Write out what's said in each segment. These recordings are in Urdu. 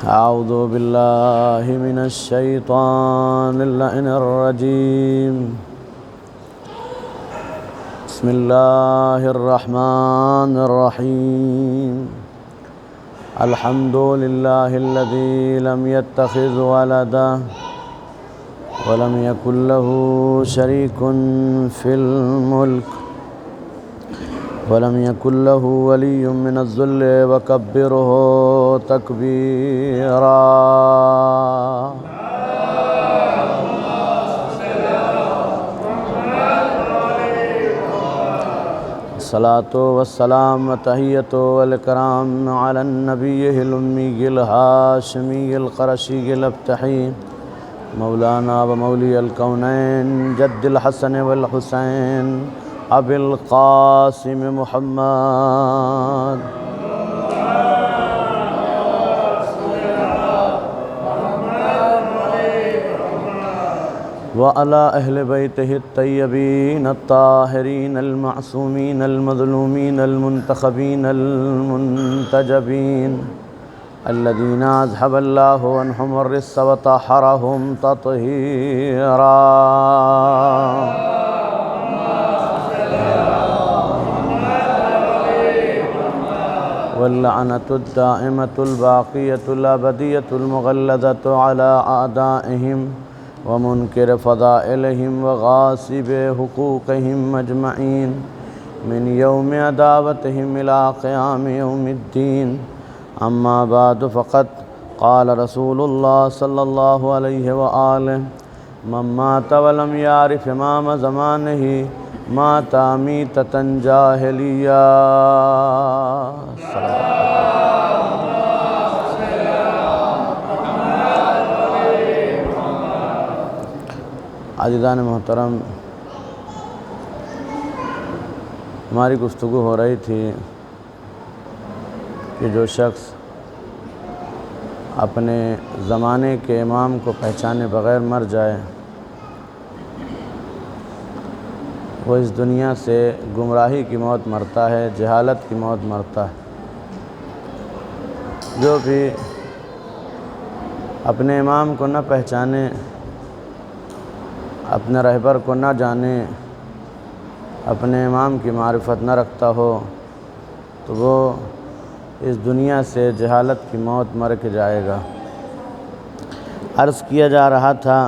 أعوذ بالله من الشيطان اللعين الرجيم. بسم الله الرحمن الرحيم. الحمد لله الذي لم يتخذ ولدا ولم يكن له شريك في الملك ولم يكن له ولي من الذل وكبره تكبيرا. الصلاة والسلام والتحية والإكرام على النبي الأمي الهاشمي القرشي الأبتحي مولانا ومولي الكونين جد الحسن والحسين أبي القاسم محمد وعلى أهل بيته الطيبين الطاهرين المعصومين المظلومين المنتخبين المنتجبين الذين أذهب الله عنهم الرجس وطهرهم تطهيرا. واللعنة الدائمة الباقية الأبدية المغلظة على أعدائهم ومنكر فضائلهم وغاصب حقوقهم أجمعين من يوم عداوتهم إلى قيام يوم الدين. أما بعد فقد قال رسول الله صلى الله عليه وآله من مات ولم يعرف إمام زمانه مات ميتة جاهلية. عزیزان محترم، ہماری گفتگو ہو رہی تھی کہ جو شخص اپنے زمانے کے امام کو پہچانے بغیر مر جائے وہ اس دنیا سے گمراہی کی موت مرتا ہے، جہالت کی موت مرتا ہے. جو بھی اپنے امام کو نہ پہچانے، اپنے رہبر کو نہ جانے، اپنے امام کی معرفت نہ رکھتا ہو تو وہ اس دنیا سے جہالت کی موت مر کے جائے گا. عرض کیا جا رہا تھا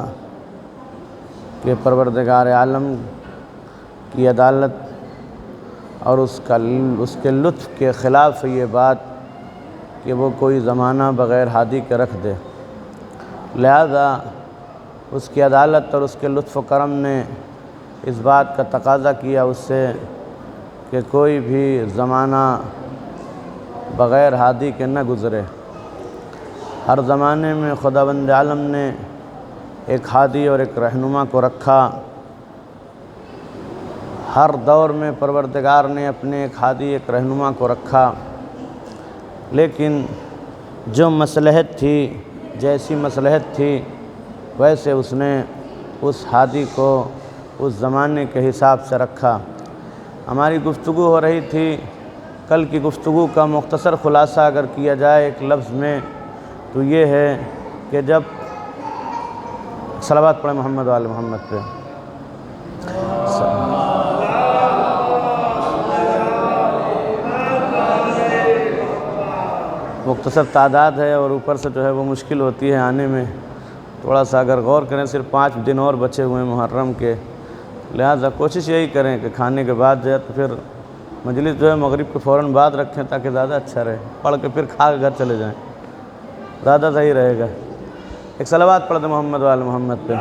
کہ پروردگار عالم کی عدالت اور اس کے لطف کے خلاف یہ بات کہ وہ کوئی زمانہ بغیر ہادی کے رکھ دے. لہذا اس کی عدالت اور اس کے لطف و کرم نے اس بات کا تقاضا کیا اس سے کہ کوئی بھی زمانہ بغیر ہادی کے نہ گزرے. ہر زمانے میں خداوند عالم نے ایک ہادی اور ایک رہنما کو رکھا. ہر دور میں پروردگار نے اپنے ایک ہادی ایک رہنما کو رکھا، لیکن جو مصلحت تھی، جیسی مصلحت تھی ویسے اس نے اس ہادی کو اس زمانے کے حساب سے رکھا. ہماری گفتگو ہو رہی تھی، کل کی گفتگو کا مختصر خلاصہ اگر کیا جائے ایک لفظ میں تو یہ ہے کہ جب صلوات پڑھیں محمد وآل محمد پہ. مختصر تعداد ہے اور اوپر سے جو ہے وہ مشکل ہوتی ہے آنے میں. تھوڑا سا اگر غور کریں، صرف 5 دن اور بچے ہوئے ہیں محرم کے، لہٰذا کوشش یہی کریں کہ کھانے کے بعد جو ہے تو پھر مجلس جو ہے مغرب کے فوراً بعد رکھیں تاکہ زیادہ اچھا رہے. پڑھ کے پھر کھا کے گھر چلے جائیں، زیادہ صحیح رہے گا. ایک صلوات پڑھ دیں محمد وآل محمد پہ.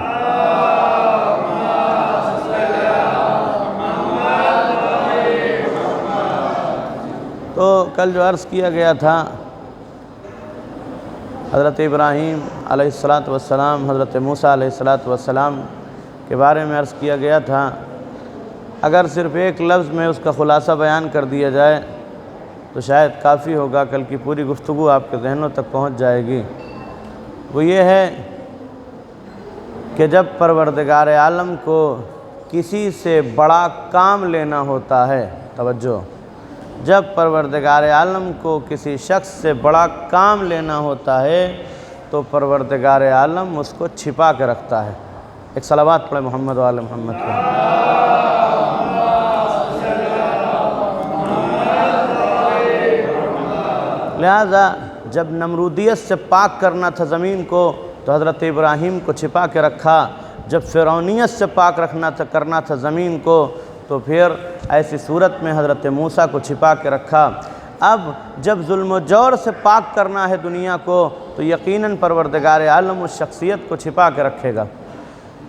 تو کل جو عرض کیا گیا تھا حضرت ابراہیم علیہ السلام، حضرت موسیٰ علیہ السلام کے بارے میں عرض کیا گیا تھا. اگر صرف ایک لفظ میں اس کا خلاصہ بیان کر دیا جائے تو شاید کافی ہوگا، کل کی پوری گفتگو آپ کے ذہنوں تک پہنچ جائے گی. وہ یہ ہے کہ جب پروردگار عالم کو کسی سے بڑا کام لینا ہوتا ہے، توجہ، جب پروردگار عالم کو کسی شخص سے بڑا کام لینا ہوتا ہے تو پروردگار عالم اس کو چھپا کے رکھتا ہے۔ ایک صلوات پڑھے محمد و آل محمد کو۔ لہذا جب نمرودیت سے پاک کرنا تھا زمین کو تو حضرت ابراہیم کو چھپا کے رکھا، جب فرعونیت سے پاک کرنا تھا زمین کو تو پھر ایسی صورت میں حضرت موسیٰ کو چھپا کے رکھا۔ اب جب ظلم و جور سے پاک کرنا ہے دنیا کو تو یقیناً پروردگار عالم اس شخصیت کو چھپا کے رکھے گا۔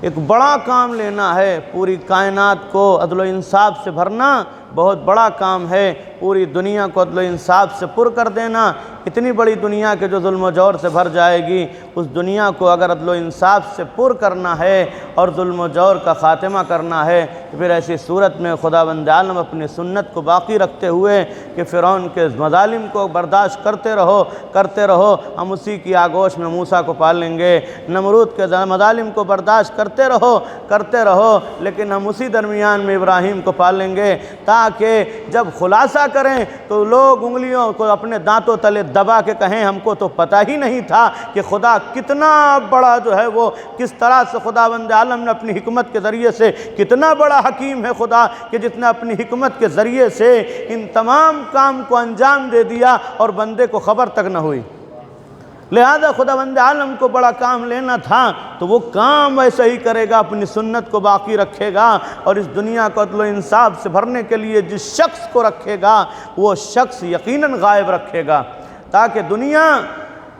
ایک بڑا کام لینا ہے، پوری کائنات کو عدل و انصاف سے بھرنا بہت بڑا کام ہے، پوری دنیا کو عدل و انصاف سے پر کر دینا۔ اتنی بڑی دنیا کے جو ظلم و جور سے بھر جائے گی، اس دنیا کو اگر عدل و انصاف سے پر کرنا ہے اور ظلم و جور کا خاتمہ کرنا ہے تو پھر ایسی صورت میں خداوند عالم اپنی سنت کو باقی رکھتے ہوئے کہ فرعون کے مظالم کو برداشت کرتے رہو، ہم اسی کی آگوش میں موسیٰ کو پالیں گے، نمرود کے مظالم کو برداشت کرتے رہو لیکن ہم اسی درمیان میں ابراہیم کو پالیں گے، تاکہ جب خلاصہ کریں تو لوگ انگلیوں کو اپنے دانتوں تلے دبا کے کہیں ہم کو تو پتہ ہی نہیں تھا کہ خدا کتنا بڑا جو ہے وہ کس طرح سے خداوند عالم نے اپنی حکمت کے ذریعے سے کتنا بڑا حکیم ہے خدا کہ جس نے اپنی حکمت کے ذریعے سے ان تمام کام کو انجام دے دیا اور بندے کو خبر تک نہ ہوئی۔ لہذا خداوند عالم کو بڑا کام لینا تھا تو وہ کام ویسا ہی کرے گا، اپنی سنت کو باقی رکھے گا اور اس دنیا کو عدل و انصاف سے بھرنے کے لیے جس شخص کو رکھے گا وہ شخص یقیناً غائب رکھے گا، تاکہ دنیا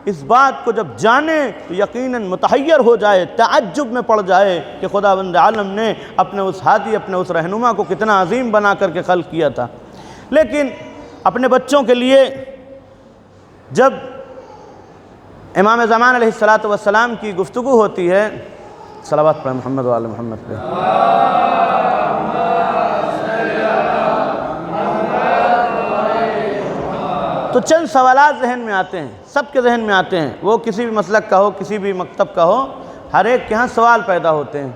اس بات کو جب جانے تو یقیناً متحیر ہو جائے، تعجب میں پڑ جائے کہ خداوند عالم نے اپنے اس ہادی، اپنے اس رہنما کو کتنا عظیم بنا کر کے خلق کیا تھا۔ لیکن اپنے بچوں کے لیے جب امام زمان علیہ السلام کی گفتگو ہوتی ہے، صلوات پڑھیں محمد و آل محمد پہ۔ تو چند سوالات ذہن میں آتے ہیں، سب کے ذہن میں آتے ہیں، وہ کسی بھی مسلک کا ہو، کسی بھی مکتب کا ہو، ہر ایک کے ہاں سوال پیدا ہوتے ہیں،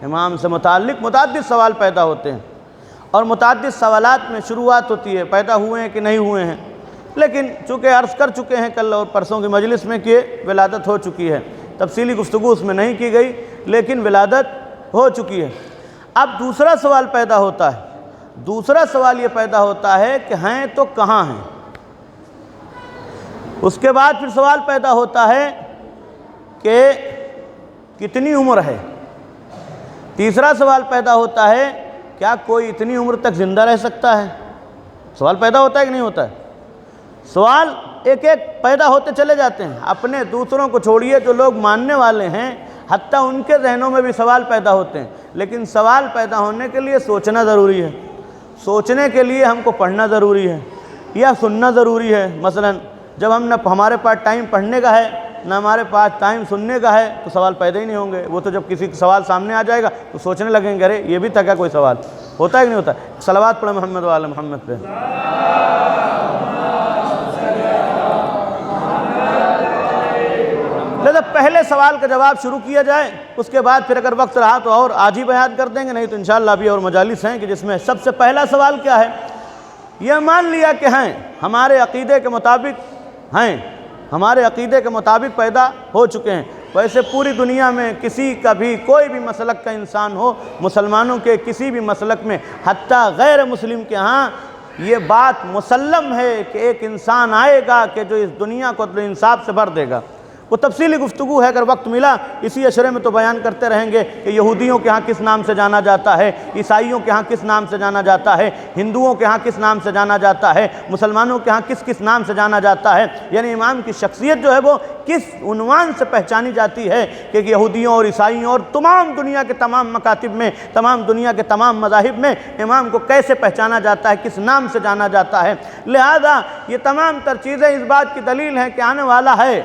امام سے متعلق متعدد سوال پیدا ہوتے ہیں اور متعدد سوالات میں شروعات ہوتی ہے، پیدا ہوئے ہیں کہ نہیں ہوئے ہیں، لیکن چونکہ عرض کر چکے ہیں کل اور پرسوں کی مجلس میں کہ ولادت ہو چکی ہے، تفصیلی گفتگو اس میں نہیں کی گئی لیکن ولادت ہو چکی ہے۔ اب دوسرا سوال پیدا ہوتا ہے، دوسرا سوال یہ پیدا ہوتا ہے کہ ہیں تو کہاں ہیں؟ اس کے بعد پھر سوال پیدا ہوتا ہے کہ کتنی عمر ہے؟ تیسرا سوال پیدا ہوتا ہے کیا کوئی اتنی عمر تک زندہ رہ سکتا ہے؟ سوال پیدا ہوتا ہے کہ نہیں ہوتا ہے؟ سوال ایک ایک پیدا ہوتے چلے جاتے ہیں، اپنے دوسروں کو چھوڑیے جو لوگ ماننے والے ہیں حتیٰ ان کے ذہنوں میں بھی سوال پیدا ہوتے ہیں، لیکن سوال پیدا ہونے کے لیے سوچنا ضروری ہے، سوچنے کے لیے ہم کو پڑھنا ضروری ہے یا سننا ضروری ہے۔ مثلا جب ہمارے پاس ٹائم پڑھنے کا ہے نہ ہمارے پاس ٹائم سننے کا ہے تو سوال پیدا ہی نہیں ہوں گے، وہ تو جب کسی سوال سامنے آ جائے گا تو سوچنے لگیں گے ارے یہ بھی تھا کیا کوئی سوال؟ ہوتا ہے کہ نہیں ہوتا؟ صلوات پڑھیں محمد و آل محمد پہ۔ لہذا پہلے سوال کا جواب شروع کیا جائے، اس کے بعد پھر اگر وقت رہا تو اور آج ہی بیان کر دیں گے، نہیں تو انشاءاللہ ابھی اور مجالس ہیں کہ جس میں سب سے پہلا سوال کیا ہے؟ یہ مان لیا کہ ہیں، ہمارے عقیدے کے مطابق ہیں، ہمارے عقیدے کے مطابق پیدا ہو چکے ہیں۔ ویسے پوری دنیا میں کسی کا بھی کوئی بھی مسلک کا انسان ہو، مسلمانوں کے کسی بھی مسلک میں حتیٰ غیر مسلم کے ہاں یہ بات مسلم ہے کہ ایک انسان آئے گا کہ جو اس دنیا کو عدل و انصاف سے بھر دے گا۔ وہ تفصیلی گفتگو ہے، اگر وقت ملا اسی اشرے میں تو بیان کرتے رہیں گے کہ یہودیوں کے ہاں کس نام سے جانا جاتا ہے، عیسائیوں کے ہاں کس نام سے جانا جاتا ہے، ہندوؤں کے ہاں کس نام سے جانا جاتا ہے، مسلمانوں کے ہاں کس کس نام سے جانا جاتا ہے، یعنی امام کی شخصیت جو ہے وہ کس عنوان سے پہچانی جاتی ہے کہ یہودیوں اور عیسائیوں اور تمام دنیا کے تمام مکاتب میں، تمام دنیا کے تمام مذاہب میں امام کو کیسے پہچانا جاتا ہے، کس نام سے جانا جاتا ہے۔ لہذا یہ تمام تر چیزیں اس بات کی دلیل ہیں کہ آنے والا ہے،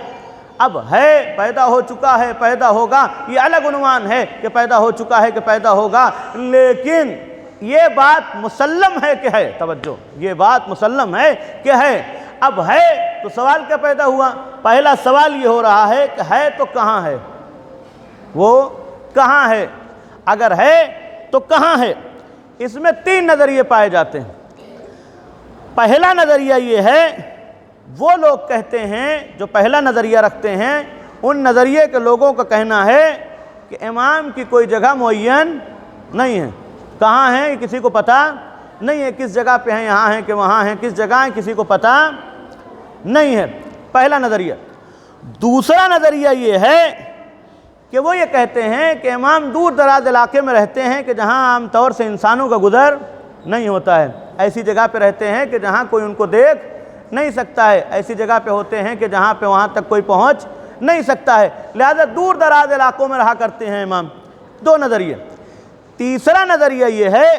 اب ہے، پیدا ہو چکا ہے، پیدا ہوگا، یہ الگ عنوان ہے کہ پیدا ہو چکا ہے کہ پیدا ہوگا، لیکن یہ بات مسلم ہے کہ ہے، توجہ، یہ بات مسلم ہے کہ ہے۔ اب ہے تو سوال کیا پیدا ہوا؟ پہلا سوال یہ ہو رہا ہے کہ ہے تو کہاں ہے؟ وہ کہاں ہے؟ اگر ہے تو کہاں ہے؟ اس میں تین نظریے پائے جاتے ہیں۔ پہلا نظریہ یہ ہے، وہ لوگ کہتے ہیں جو پہلا نظریہ رکھتے ہیں، ان نظریے کے لوگوں کا کہنا ہے کہ امام کی کوئی جگہ معین نہیں ہے، کہاں ہیں یہ کسی کو پتہ نہیں ہے، کس جگہ پہ ہیں، یہاں ہیں کہ وہاں ہیں، کس جگہ ہیں کسی کو پتہ نہیں ہے، پہلا نظریہ۔ دوسرا نظریہ یہ ہے کہ وہ یہ کہتے ہیں کہ امام دور دراز علاقے میں رہتے ہیں کہ جہاں عام طور سے انسانوں کا گزر نہیں ہوتا ہے، ایسی جگہ پہ رہتے ہیں کہ جہاں کوئی ان کو دیکھ نہیں سکتا ہے، ایسی جگہ پہ ہوتے ہیں کہ جہاں پہ وہاں تک کوئی پہنچ نہیں سکتا ہے، لہذا دور دراز علاقوں میں رہا کرتے ہیں امام۔ دو نظریے۔ تیسرا نظریہ یہ ہے،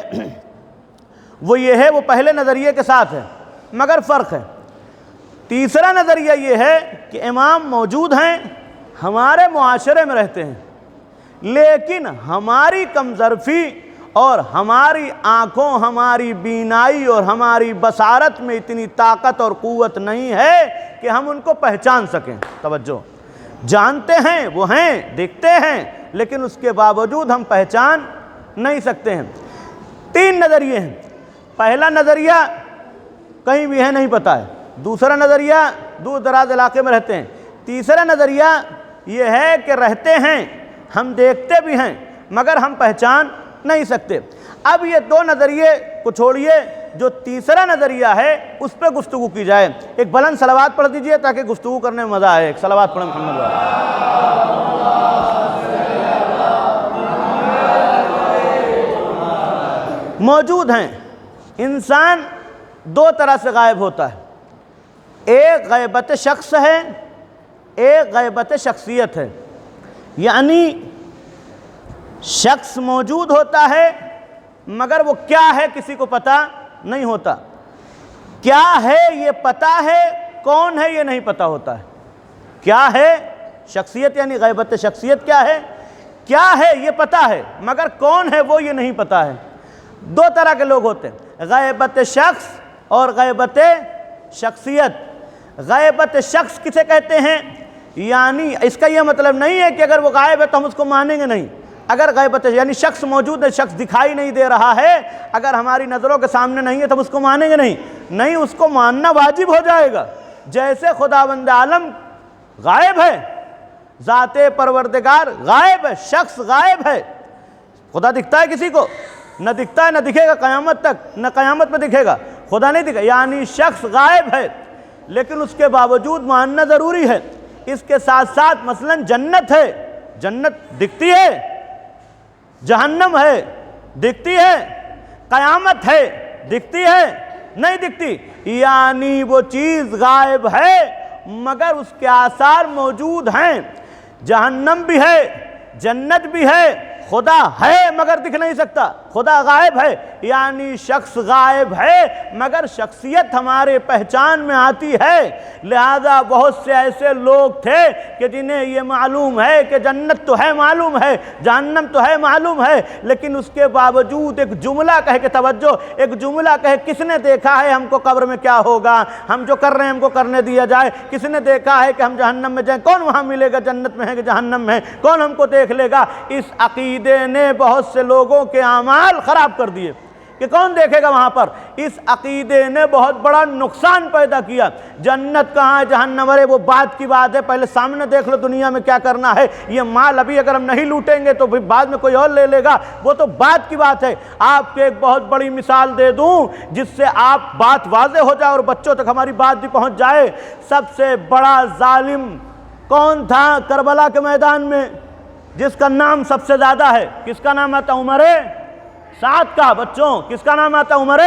وہ پہلے نظریے کے ساتھ ہے مگر فرق ہے۔ تیسرا نظریہ یہ ہے کہ امام موجود ہیں، ہمارے معاشرے میں رہتے ہیں، لیکن ہماری کمظرفی اور ہماری آنکھوں، ہماری بینائی اور ہماری بصارت میں اتنی طاقت اور قوت نہیں ہے کہ ہم ان کو پہچان سکیں۔ توجہ، جانتے ہیں وہ ہیں، دیکھتے ہیں، لیکن اس کے باوجود ہم پہچان نہیں سکتے ہیں۔ تین نظریے ہیں۔ پہلا نظریہ کہیں بھی ہے نہیں پتہ ہے، دوسرا نظریہ دور دراز علاقے میں رہتے ہیں، تیسرا نظریہ یہ ہے کہ رہتے ہیں، ہم دیکھتے بھی ہیں مگر ہم پہچان نہیں سکتے۔ اب یہ دو نظریے کو چھوڑیے، جو تیسرا نظریہ ہے اس پہ گفتگو کی جائے۔ ایک بلند صلوات پڑھ دیجئے تاکہ گفتگو کرنے میں مزہ آئے۔ ایک صلوات پڑھیں محمد والا۔ موجود ہیں۔ انسان دو طرح سے غائب ہوتا ہے، ایک غیبت شخص ہے، ایک غیبت شخصیت ہے، یعنی شخص موجود ہوتا ہے مگر وہ کیا ہے کسی کو پتہ نہیں ہوتا، کیا ہے یہ پتہ ہے، کون ہے یہ نہیں پتہ ہوتا ہے۔ کیا ہے شخصیت، یعنی غیبت شخصیت کیا ہے یہ پتہ ہے مگر کون ہے وہ یہ نہیں پتہ ہے۔ دو طرح کے لوگ ہوتے ہیں، غیبت شخص اور غیبت شخصیت۔ غیبت شخص کسے کہتے ہیں؟ یعنی اس کا یہ مطلب نہیں ہے کہ اگر وہ غائب ہے تو ہم اس کو مانیں گے نہیں۔ اگر غیبت یعنی شخص موجود ہے، شخص دکھائی نہیں دے رہا ہے، اگر ہماری نظروں کے سامنے نہیں ہے تو ہم اس کو مانیں گے نہیں، اس کو ماننا واجب ہو جائے گا۔ جیسے خداوند عالم غائب ہے، ذات پروردگار غائب ہے، شخص غائب ہے۔ خدا دکھتا ہے کسی کو؟ نہ دکھتا ہے، نہ دکھے گا قیامت تک، نہ قیامت میں دکھے گا، خدا نہیں دکھے، یعنی شخص غائب ہے، لیکن اس کے باوجود ماننا ضروری ہے۔ اس کے ساتھ ساتھ مثلا جنت ہے، جنت دکھتی ہے، جہنم ہے دکھتی ہے، قیامت ہے دکھتی ہے نہیں دکھتی، یعنی وہ چیز غائب ہے مگر اس کے آثار موجود ہیں۔ جہنم بھی ہے، جنت بھی ہے، خدا ہے مگر دکھ نہیں سکتا، خدا غائب ہے، یعنی شخص غائب ہے مگر شخصیت ہمارے پہچان میں آتی ہے۔ لہذا بہت سے ایسے لوگ تھے کہ جنہیں یہ معلوم ہے کہ جنت تو ہے معلوم ہے، جہنم تو ہے معلوم ہے، لیکن اس کے باوجود ایک جملہ کہہ کے توجہ، ایک جملہ کہے کس نے دیکھا ہے ہم کو قبر میں کیا ہوگا، ہم جو کر رہے ہیں ہم کو کرنے دیا جائے، کس نے دیکھا ہے کہ ہم جہنم میں جائیں، کون وہاں ملے گا جنت میں ہے کہ جہنم میں ہے، کون ہم کو دیکھ لے گا۔ اس عقیدے نے بہت سے لوگوں کے اعمال خراب کر دیے کہ کون دیکھے گا وہاں پر۔ اس عقیدے نے بہت بڑا نقصان پیدا کیا۔ جنت کہاں ہے، جہنم ہے، وہ بات کی بات ہے، پہلے سامنے دیکھ لو دنیا میں کیا کرنا ہے، یہ مال ابھی اگر ہم نہیں لوٹیں گے تو پھر بعد میں کوئی اور لے لے گا، وہ تو بات کی بات ہے۔ آپ کو ایک بہت بڑی مثال دے دوں جس سے آپ بات واضح ہو جائے اور بچوں تک ہماری بات بھی پہنچ جائے۔ سب سے بڑا ظالم کون تھا کربلا کے میدان میں، جس کا نام سب سے زیادہ ہے؟ کس کا نام آتا؟ عمر سعد کا۔ بچوں کس کا نام آتا؟ عمر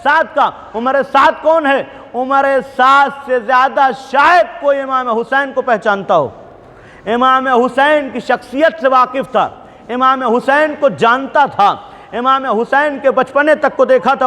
سعد کا۔ عمر سعد کون ہے؟ عمر سعد سے زیادہ شاید کوئی امام حسین کو پہچانتا ہو، امام حسین کی شخصیت سے واقف تھا، امام حسین کو جانتا تھا، امام حسین کے بچپنے تک کو دیکھا تھا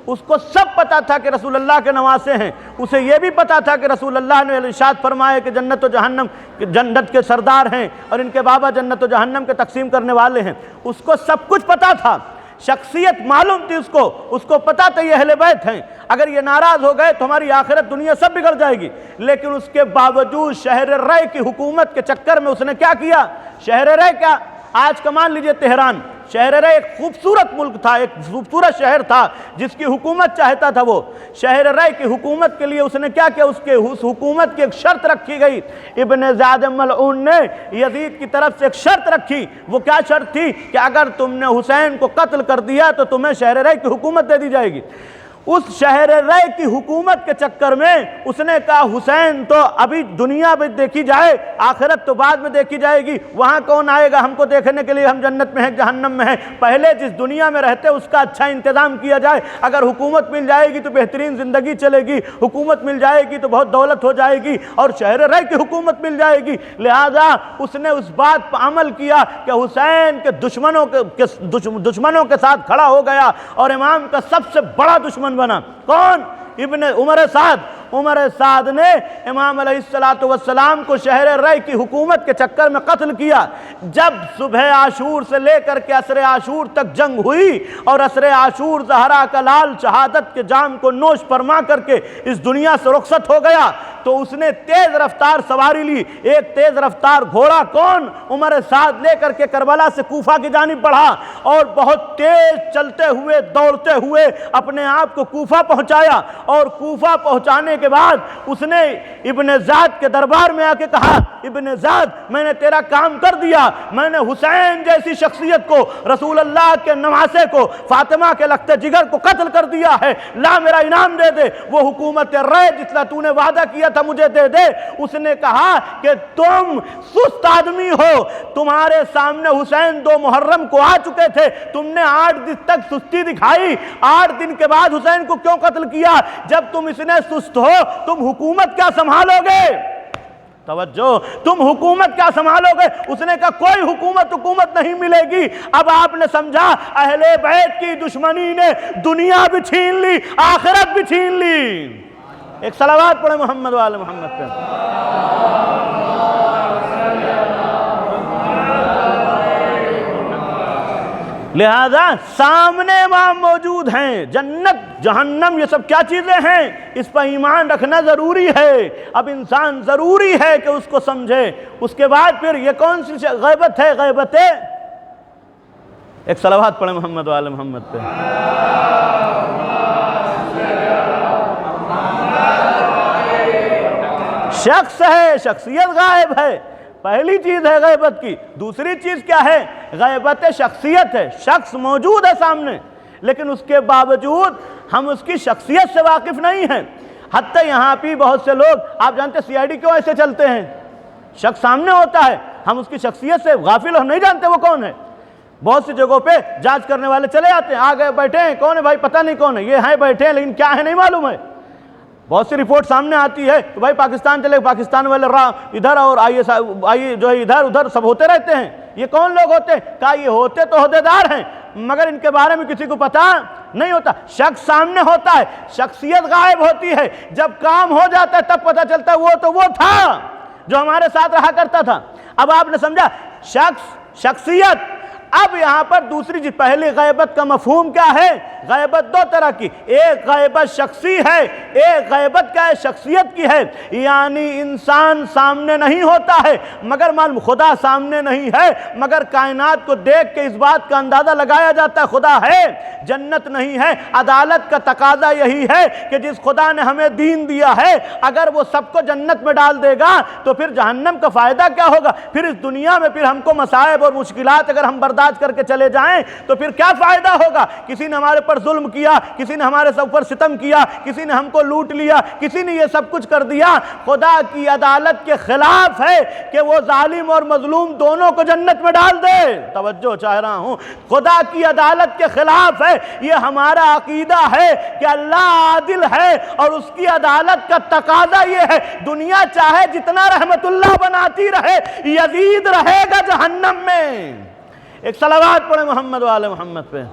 اس کو سب پتا تھا کہ رسول اللہ کے نواسے ہیں، اسے یہ بھی پتا تھا کہ رسول اللہ نے ارشاد فرمایا کہ جنت و جہنم جنت کے سردار ہیں اور ان کے بابا جنت و جہنم کے تقسیم کرنے والے ہیں، اس کو سب کچھ پتا تھا، شخصیت معلوم تھی اس کو پتا تھا یہ اہل بیت ہیں، اگر یہ ناراض ہو گئے تو ہماری آخرت دنیا سب بگڑ جائے گی، لیکن اس کے باوجود شہر رے کی حکومت کے چکر میں اس نے کیا کیا؟ شہر رے کیا، آج کا مان لیجئے تہران، شہر رے ایک خوبصورت ملک تھا، ایک خوبصورت شہر تھا جس کی حکومت چاہتا تھا وہ شہر رے کی حکومت کے لیے اس نے کیا کیا، اس حکومت کی ایک شرط رکھی گئی۔ ابن زیاد ملعون نے یزید کی طرف سے ایک شرط رکھی، وہ کیا شرط تھی کہ اگر تم نے حسین کو قتل کر دیا تو تمہیں شہر رے کی حکومت دے دی جائے گی۔ اس شہر رے کی حکومت کے چکر میں اس نے کہا حسین تو ابھی دنیا میں دیکھی جائے، آخرت تو بعد میں دیکھی جائے گی، وہاں کون آئے گا ہم کو دیکھنے کے لیے، ہم جنت میں ہیں جہنم میں ہیں، پہلے جس دنیا میں رہتے اس کا اچھا انتظام کیا جائے، اگر حکومت مل جائے گی تو بہترین زندگی چلے گی، حکومت مل جائے گی تو بہت دولت ہو جائے گی، اور شہر رے کی حکومت مل جائے گی۔ لہذا اس نے اس بات پر عمل کیا کہ حسین کے دشمنوں کے ساتھ کھڑا ہو گیا اور امام کا سب سے بڑا دشمن بنا۔ کون؟ ابن عمر سعد۔ عمر سعد نے امام علیہ السلام کو شہر رے کی حکومت کے چکر میں قتل کیا۔ جب صبح عاشور سے لے کر کے عصر عاشور تک جنگ ہوئی اور عصر عاشور زہرا کا لال شہادت کے جام کو نوش فرما کر کے اس دنیا سے رخصت ہو گیا تو اس نے تیز رفتار سواری لی، ایک تیز رفتار گھوڑا کون؟ عمر سعد لے کر کے کربلا سے کوفہ کی جانب بڑھا اور بہت تیز چلتے ہوئے دوڑتے ہوئے اپنے آپ کو کوفہ پہنچایا، اور کوفہ پہنچانے کے بعد اس نے ابن زیاد کے دربار میں آ کے کہا ابن زیاد میں نے تیرا کام کر دیا، میں نے حسین جیسی شخصیت کو، رسول اللہ کے نواسے کو، فاطمہ کے لخت جگر کو قتل کر دیا ہے، لا میرا انعام دے دے، وہ حکومت رے جتنا تو نے وعدہ کیا تھا مجھے دے دے۔ اس نے کہا کہ تم سست آدمی ہو، تمہارے سامنے حسین 2 محرم کو آ چکے تھے، تم نے 8 دن تک سستی دکھائی، 8 دن کے بعد حسین کو کیوں قتل کیا؟ جب تم اتنے سست ہو تم حکومت کیا سنبھالو گے؟ توجہ، تم حکومت کیا سنبھالو گے؟ اس نے کہا کوئی حکومت نہیں ملے گی۔ اب آپ نے سمجھا اہل بیت کی دشمنی نے دنیا بھی چھین لی، آخرت بھی چھین لی۔ ایک صلوات پڑھیں محمد وآل محمد پہ۔ لہذا سامنے امام موجود ہیں، جنت جہنم یہ سب کیا چیزیں ہیں، اس پر ایمان رکھنا ضروری ہے۔ اب انسان ضروری ہے کہ اس کو سمجھے۔ اس کے بعد پھر یہ کون سی غیبت ہے؟ غیبت ہے، ایک صلوات پڑھیں محمد وآل محمد پہ۔ شخص ہے، شخصیت غائب ہے، پہلی چیز ہے غیبت کی۔ دوسری چیز کیا ہے؟ غیبت شخصیت ہے، شخص موجود ہے سامنے لیکن اس کے باوجود ہم اس کی شخصیت سے واقف نہیں ہیں۔ حتیٰ یہاں بھی بہت سے لوگ، آپ جانتے سی آئی ڈی کیوں ایسے چلتے ہیں؟ شخص سامنے ہوتا ہے، ہم اس کی شخصیت سے غافل اور نہیں جانتے وہ کون ہے۔ بہت سی جگہوں پہ جانچ کرنے والے چلے آتے ہیں، آگے بیٹھے ہیں، کون ہے بھائی؟ پتہ نہیں کون ہے، یہ ہیں بیٹھے ہیں لیکن کیا ہے نہیں معلوم ہے۔ بہت سی رپورٹ سامنے آتی ہے تو بھائی پاکستان چلے، پاکستان والے ادھر اور آئیے جو ہے ادھر ادھر سب ہوتے رہتے ہیں، یہ کون لوگ ہوتے ہیں؟ کہا یہ ہوتے تو عہدیدار ہیں مگر ان کے بارے میں کسی کو پتہ نہیں ہوتا۔ شخص سامنے ہوتا ہے، شخصیت غائب ہوتی ہے، جب کام ہو جاتا ہے تب پتہ چلتا ہے وہ تو وہ تھا جو ہمارے ساتھ رہا کرتا تھا۔ اب آپ نے سمجھا شخص، شخصیت۔ اب یہاں پر دوسری چیز، پہلی غیبت کا مفہوم کیا ہے؟ غیبت 2 طرح کی، ایک غیبت شخصی ہے، ایک غیبت کیا ہے؟ شخصیت کی ہے، یعنی انسان سامنے نہیں ہوتا ہے مگر معلوم خدا سامنے نہیں ہے، مگر کائنات کو دیکھ کے اس بات کا اندازہ لگایا جاتا ہے خدا ہے۔ جنت نہیں ہے، عدالت کا تقاضا یہی ہے کہ جس خدا نے ہمیں دین دیا ہے اگر وہ سب کو جنت میں ڈال دے گا تو پھر جہنم کا فائدہ کیا ہوگا؟ پھر اس دنیا میں پھر ہم کو مصائب اور مشکلات اگر ہم برداشت کر کے چلے جائیں تو پھر کیا فائدہ ہوگا؟ کسی نے ہمارے پر ظلم کیا، کسی نے ہمارے اوپر ستم کیا، کسی نے ہم کو لوٹ لیا، کسی نے یہ سب کچھ کر دیا، خدا کی عدالت کے خلاف ہے کہ وہ ظالم اور مظلوم دونوں کو جنت میں ڈال دے۔ توجہ چاہ رہا ہوں، خدا کی عدالت کے خلاف ہے۔ یہ ہمارا عقیدہ ہے کہ اللہ عادل ہے اور اس کی عدالت کا تقاضا یہ ہے دنیا چاہے جتنا رحمت اللہ بناتی رہے، یزید رہے گا جہنم میں۔ ایک صلوات پڑھیں محمد وآل محمد پہ۔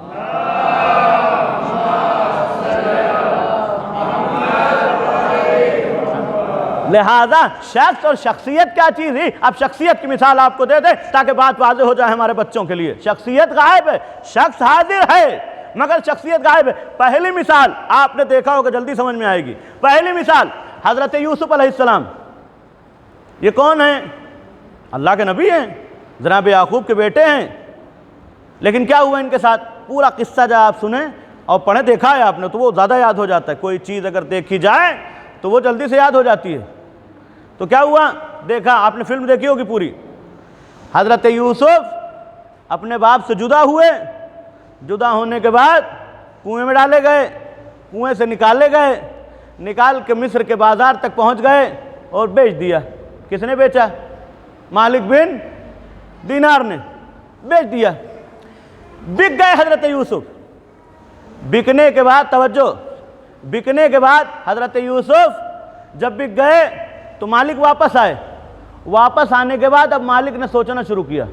لہذا شخص اور شخصیت کیا چیز ہے؟ اب شخصیت کی مثال آپ کو دے دیں تاکہ بات واضح ہو جائے ہمارے بچوں کے لیے۔ شخصیت غائب ہے، شخص حاضر ہے مگر شخصیت غائب ہے۔ پہلی مثال آپ نے دیکھا ہوگا، جلدی سمجھ میں آئے گی۔ پہلی مثال حضرت یوسف علیہ السلام، یہ کون ہیں؟ اللہ کے نبی ہیں، جناب یعقوب کے بیٹے ہیں۔ لیکن کیا ہوا ان کے ساتھ؟ پورا قصہ جب آپ سنیں اور پڑھیں، دیکھا ہے آپ نے تو وہ زیادہ یاد ہو جاتا ہے، کوئی چیز اگر دیکھی جائے تو وہ جلدی سے یاد ہو جاتی ہے۔ تو کیا ہوا؟ دیکھا، آپ نے فلم دیکھی ہوگی پوری۔ حضرت یوسف اپنے باپ سے جدا ہوئے، جدا ہونے کے بعد کنویں میں ڈالے گئے، کنویں سے نکالے گئے، نکال کے مصر کے بازار تک پہنچ گئے اور بیچ دیا۔ کس نے بیچا؟ مالک بن دینار نے بیچ دیا، بک گئے حضرت یوسف۔ بکنے کے بعد توجہ، بکنے کے بعد حضرت یوسف جب بک گئے تو مالک واپس آئے۔ واپس آنے کے بعد اب مالک نے سوچنا شروع کیا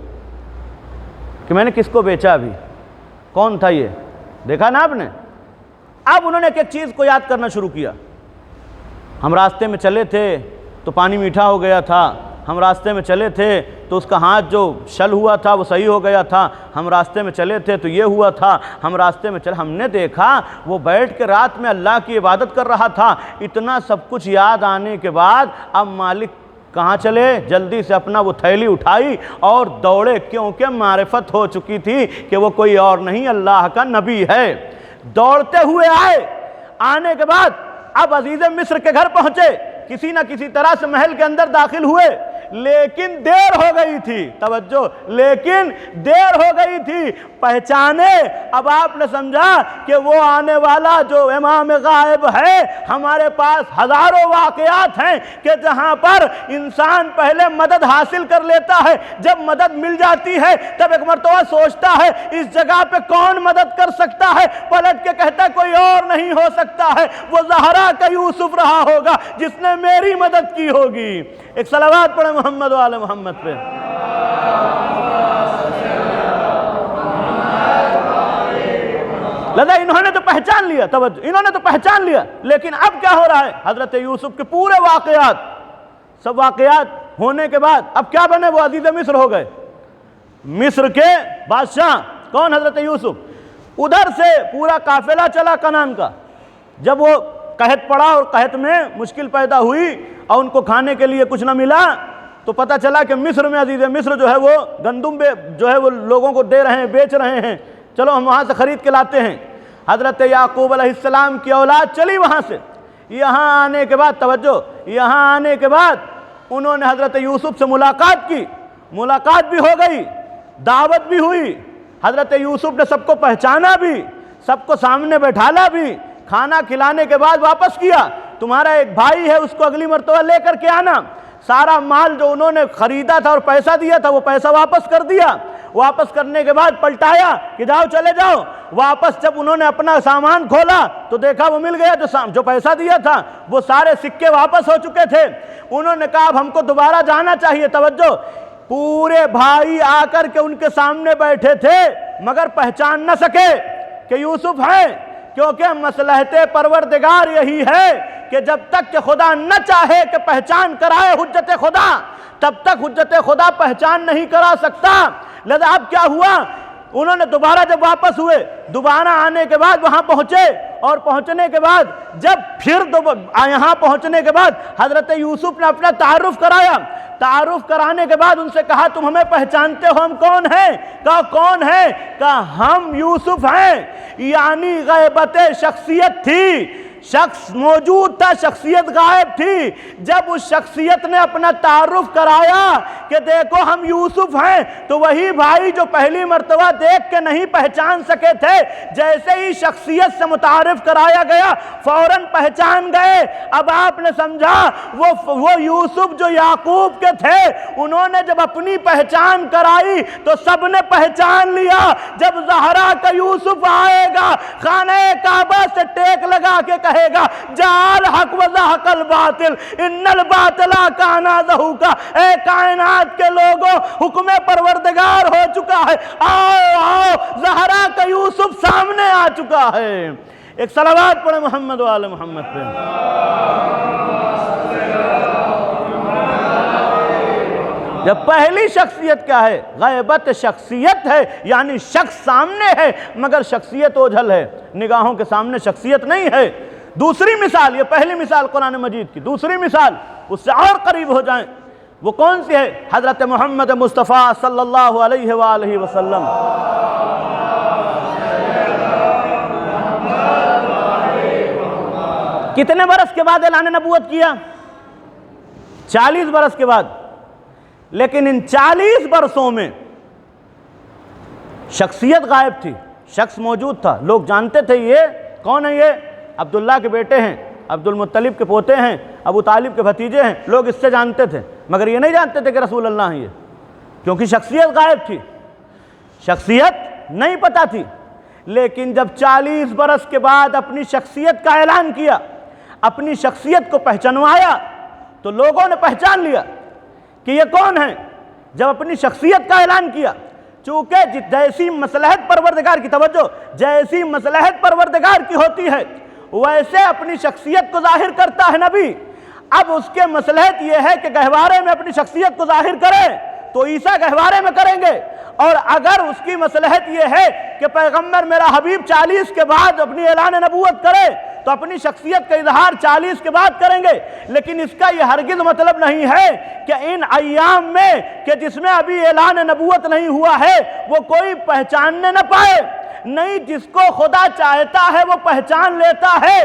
کہ میں نے کس کو بیچا، ابھی کون تھا یہ؟ دیکھا نا آپ نے؟ اب انہوں نے ایک چیز کو یاد کرنا شروع کیا۔ ہم راستے میں چلے تھے تو پانی میٹھا ہو گیا تھا، ہم راستے میں چلے تھے تو اس کا ہاتھ جو شل ہوا تھا وہ صحیح ہو گیا تھا، ہم راستے میں چلے تھے تو یہ ہوا تھا، ہم راستے میں چلے، ہم نے دیکھا وہ بیٹھ کے رات میں اللہ کی عبادت کر رہا تھا۔ اتنا سب کچھ یاد آنے کے بعد اب مالک کہاں چلے؟ جلدی سے اپنا وہ تھیلی اٹھائی اور دوڑے، کیونکہ معرفت ہو چکی تھی کہ وہ کوئی اور نہیں اللہ کا نبی ہے۔ دوڑتے ہوئے آئے، آنے کے بعد اب عزیز مصر کے گھر پہنچے، کسی نہ کسی طرح سے محل کے اندر داخل ہوئے، لیکن دیر ہو گئی تھی۔ توجہ، لیکن دیر ہو گئی تھی پہچانے۔ اب آپ نے سمجھا کہ وہ آنے والا جو امام غائب ہے، ہمارے پاس ہزاروں واقعات ہیں کہ جہاں پر انسان پہلے مدد حاصل کر لیتا ہے، جب مدد مل جاتی ہے تب ایک مرتبہ سوچتا ہے اس جگہ پہ کون مدد کر سکتا ہے، پلٹ کے کہتا ہے کوئی اور نہیں ہو سکتا ہے، وہ زہرا کا یوسف رہا ہوگا جس نے میری مدد کی ہوگی۔ ایک صلوات پڑھیں محمد و آل محمد پہ۔ لذا انہوں نے تو پہچان لیا، توجہ، انہوں نے تو پہچان لیا، لیکن اب کیا ہو رہا ہے؟ حضرت یوسف کے پورے واقعات، سب واقعات ہونے کے بعد اب کیا بنے؟ وہ عزیز مصر ہو گئے، مصر کے بادشاہ۔ کون؟ حضرت یوسف۔ ادھر سے پورا قافلہ چلا کنعان کا، جب وہ قحط پڑا اور قحط میں مشکل پیدا ہوئی اور ان کو کھانے کے لیے کچھ نہ ملا تو پتہ چلا کہ مصر میں عزیز مصر جو ہے وہ گندم جو ہے وہ لوگوں کو دے رہے ہیں، بیچ رہے ہیں، چلو ہم وہاں سے خرید کے لاتے ہیں۔ حضرت یعقوب علیہ السلام کی اولاد چلی وہاں سے، یہاں آنے کے بعد توجہ، یہاں آنے کے بعد انہوں نے حضرت یوسف سے ملاقات کی، ملاقات بھی ہو گئی، دعوت بھی ہوئی، حضرت یوسف نے سب کو پہچانا بھی، سب کو سامنے بیٹھالا بھی، کھانا کھلانے کے بعد واپس کیا، تمہارا ایک بھائی ہے اس کو اگلی مرتبہ لے کر کے آنا۔ سارا مال جو انہوں نے خریدا تھا اور پیسہ دیا تھا وہ پیسہ واپس کر دیا، واپس کرنے کے بعد پلٹایا کہ جاؤ چلے جاؤ۔ واپس جب انہوں نے اپنا سامان کھولا تو دیکھا وہ مل گیا جو پیسہ دیا تھا، وہ سارے سکے واپس ہو چکے تھے۔ انہوں نے کہا اب ہم کو دوبارہ جانا چاہیے۔ توجہ، پورے بھائی آ کر کے ان کے سامنے بیٹھے تھے مگر پہچان نہ سکے کہ یوسف ہیں، کیونکہ مصلحت پروردگار یہی ہے کہ جب تک کہ خدا نہ چاہے کہ پہچان کرائے حجت خدا، تب تک حجت خدا پہچان نہیں کرا سکتا۔ لذا اب کیا ہوا؟ انہوں نے دوبارہ جب واپس ہوئے، دوبارہ آنے کے بعد وہاں پہنچے، اور پہنچنے کے بعد جب پھر یہاں پہنچنے کے بعد حضرت یوسف نے اپنا تعارف کرایا۔ تعارف کرانے کے بعد ان سے کہا تم ہمیں پہچانتے ہو، ہم کون ہیں؟ کہا کون ہیں؟ کہا ہم یوسف ہیں۔ یعنی غیبت شخصیت تھی، شخص موجود تھا، شخصیت غائب تھی۔ جب اس شخصیت نے اپنا تعارف کرایا کہ دیکھو ہم یوسف ہیں، تو وہی بھائی جو پہلی مرتبہ دیکھ کے نہیں پہچان سکے تھے، جیسے ہی شخصیت سے متعارف کرایا گیا فوراً پہچان گئے۔ اب آپ نے سمجھا وہ یوسف جو یعقوب کے تھے، انہوں نے جب اپنی پہچان کرائی تو سب نے پہچان لیا۔ جب زہرا کا یوسف آئے گا، خانہ کعبہ سے ٹیک لگا کے کہے گا جال حق و زحق الباطل ان الباطل کان زہوقا، اے کائنات کے لوگوں حکم پروردگار ہو چکا ہے، آؤ آؤ، زہرا کا یوسف سامنے آ چکا ہے۔ ایک صلوات پڑھے محمد و آل محمد پہ۔ جب پہلی شخصیت کیا ہے؟ غیبت شخصیت ہے، یعنی شخص سامنے ہے مگر شخصیت اوجھل ہے، نگاہوں کے سامنے شخصیت نہیں ہے۔ دوسری مثال، یہ پہلی مثال قرآن مجید کی، دوسری مثال اس سے اور قریب ہو جائیں، وہ کون سی ہے؟ حضرت محمد مصطفیٰ صلی اللہ علیہ وآلہ وسلم۔ کتنے برس کے بعد اعلان نبوت کیا؟ 40 برس کے بعد. لیکن ان 40 برسوں میں شخصیت غائب تھی، شخص موجود تھا، لوگ جانتے تھے یہ کون ہے، یہ عبداللہ کے بیٹے ہیں، عبد المطلب کے پوتے ہیں، ابو طالب کے بھتیجے ہیں، لوگ اس سے جانتے تھے، مگر یہ نہیں جانتے تھے کہ رسول اللہ ہیں یہ، کیونکہ شخصیت غائب تھی، شخصیت نہیں پتہ تھی. لیکن جب 40 برس کے بعد اپنی شخصیت کا اعلان کیا، اپنی شخصیت کو پہچانوایا، تو لوگوں نے پہچان لیا کہ یہ کون ہے. جب اپنی شخصیت کا اعلان کیا، چونکہ جیسی مصلحت پروردگار کی، توجہ، جیسی مصلحت پروردگار کی ہوتی ہے ویسے اپنی شخصیت کو ظاہر کرتا ہے نبی. اب اس کے مصلحت یہ ہے کہ گہوارے میں اپنی شخصیت کو ظاہر کرے تو عیسیٰ گہوارے میں کریں گے، اور اگر اس کی مصلحت یہ ہے کہ پیغمبر میرا حبیب 40 کے بعد اپنی اعلان نبوت کرے تو اپنی شخصیت کا اظہار 40 کے بعد کریں گے. لیکن اس کا یہ ہرگز مطلب نہیں ہے کہ ان ایام میں کہ جس میں ابھی اعلان نبوت نہیں ہوا ہے وہ کوئی پہچاننے نہ پائے. نہیں، جس کو خدا چاہتا ہے وہ پہچان لیتا ہے.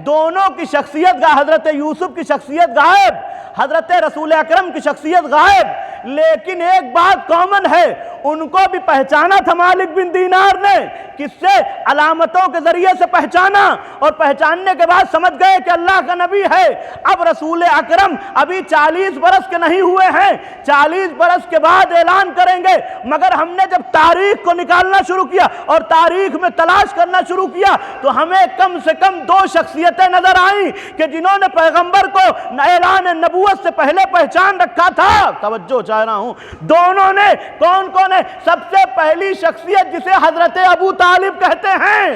دونوں کی شخصیت کا، حضرت یوسف کی شخصیت غائب، حضرت رسول اکرم کی شخصیت غائب، لیکن ایک بات کامن ہے، ان کو بھی پہچانا تھا مالک بن دینار نے. کس سے؟ علامتوں کے ذریعے سے پہچانا، اور پہچاننے کے بعد سمجھ گئے کہ اللہ کا نبی ہے. اب رسول اکرم ابھی 40 برس کے نہیں ہوئے ہیں، 40 برس کے بعد اعلان کریں گے. مگر ہم نے جب تاریخ کو نکالنا شروع کیا اور تاریخ میں تلاش کرنا شروع کیا تو ہمیں کم سے کم 2 شخصیتیں نظر آئیں کہ جنہوں نے پیغمبر کو اعلان نبوت سے پہلے پہچان رکھا تھا. توجہ چاہ رہا ہوں، دونوں نے کون ہے؟ سب سے پہلی شخصیت جسے حضرت ابو طالب کہتے ہیں،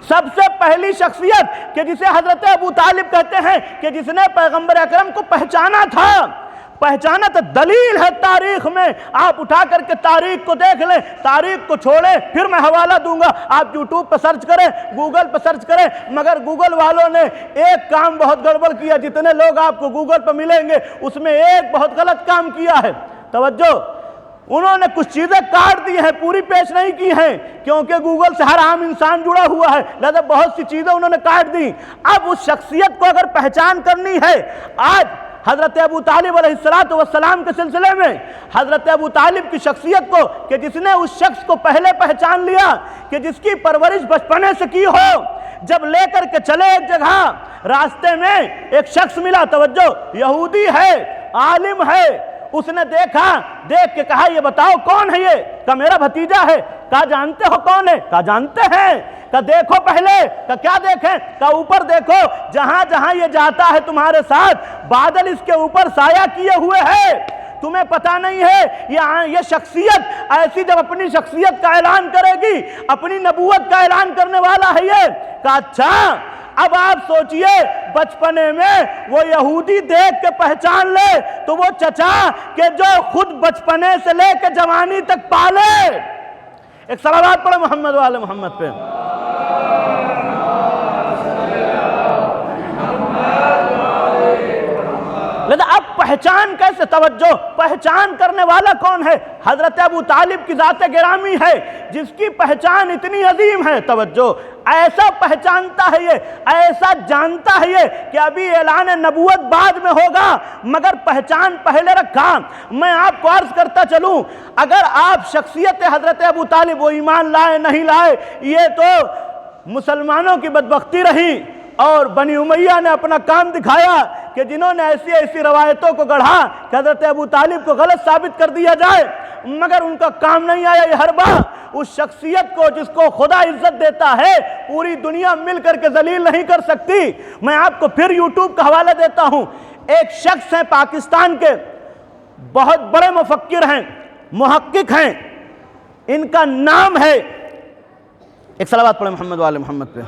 سب سے پہلی شخصیت کہ جسے حضرت ابو طالب کہتے ہیں، کہ جس نے پیغمبر اکرم کو پہچانا تھا. دلیل ہے تاریخ میں. آپ اٹھا کر کے تاریخ کو دیکھ لیں، تاریخ کو چھوڑیں، پھر میں حوالہ دوں گا. آپ یوٹیوب پہ سرچ کریں، گوگل پہ سرچ کریں، مگر گوگل والوں نے ایک کام بہت گڑبڑ کیا. جتنے لوگ آپ کو گوگل پہ ملیں گے اس میں ایک بہت غلط کام کیا ہے. توجہ، انہوں نے کچھ چیزیں کاٹ دی ہیں، پوری پیش نہیں کی ہیں، کیونکہ گوگل سے ہر عام انسان جڑا ہوا ہے، لہذا بہت سی چیزیں انہوں نے کاٹ دی. اب اس شخصیت کو اگر پہچان کرنی ہے، آج حضرت ابو طالب علیہ السلام کے سلسلے میں حضرت ابو طالب کی شخصیت کو، کہ جس نے اس شخص کو پہلے پہچان لیا، کہ جس کی پرورش بچپنے سے کی ہو، جب لے کر کے چلے ایک جگہ، راستے میں ایک شخص ملا، توجہ، یہودی ہے، عالم ہے، اس نے دیکھ کے کہا یہ بتاؤ کون ہے یہ؟ کہا میرا بھتیجا ہے. کہا جانتے ہو کون ہے؟ کہا جانتے ہیں. کہا دیکھو پہلے. کہا کیا دیکھیں؟ کہا اوپر دیکھو، جہاں جہاں یہ جاتا ہے تمہارے ساتھ بادل اس کے اوپر سایہ کیے ہوئے ہے. تمہیں پتہ نہیں ہے یہ شخصیت ایسی جب اپنی شخصیت کا اعلان کرے گی، اپنی نبوت کا اعلان کرنے والا ہے یہ. کہا اچھا. اب آپ سوچئے بچپنے میں وہ یہودی دیکھ کے پہچان لے تو وہ چچا کہ جو خود بچپنے سے لے کے جوانی تک پالے. ایک صلوات پڑھو محمد والے محمد پہ. لیکن اب پہچان کیسے؟ توجہ، پہچان کرنے والا کون ہے؟ حضرت ابو طالب کی ذات گرامی ہے جس کی پہچان اتنی عظیم ہے. توجہ، ایسا پہچانتا ہے یہ، ایسا جانتا ہے یہ کہ ابھی اعلان نبوت بعد میں ہوگا مگر پہچان پہلے رکھا. میں آپ کو عرض کرتا چلوں، اگر آپ شخصیت حضرت ابو طالب، وہ ایمان لائے نہیں لائے یہ تو مسلمانوں کی بدبختی رہی، اور بنی امیہ نے اپنا کام دکھایا کہ جنہوں نے ایسی روایتوں کو گڑھا کہ حضرت ابو طالب کو غلط ثابت کر دیا جائے، مگر ان کا کام نہیں آیا. یہ حربہ اس شخصیت کو جس کو خدا عزت دیتا ہے پوری دنیا مل کر کے ذلیل نہیں کر سکتی. میں آپ کو پھر یوٹیوب کا حوالہ دیتا ہوں. ایک شخص ہیں پاکستان کے، بہت بڑے مفکر ہیں، محقق ہیں، ان کا نام ہے، ایک صلوات پڑھیں محمد والے محمد پہ.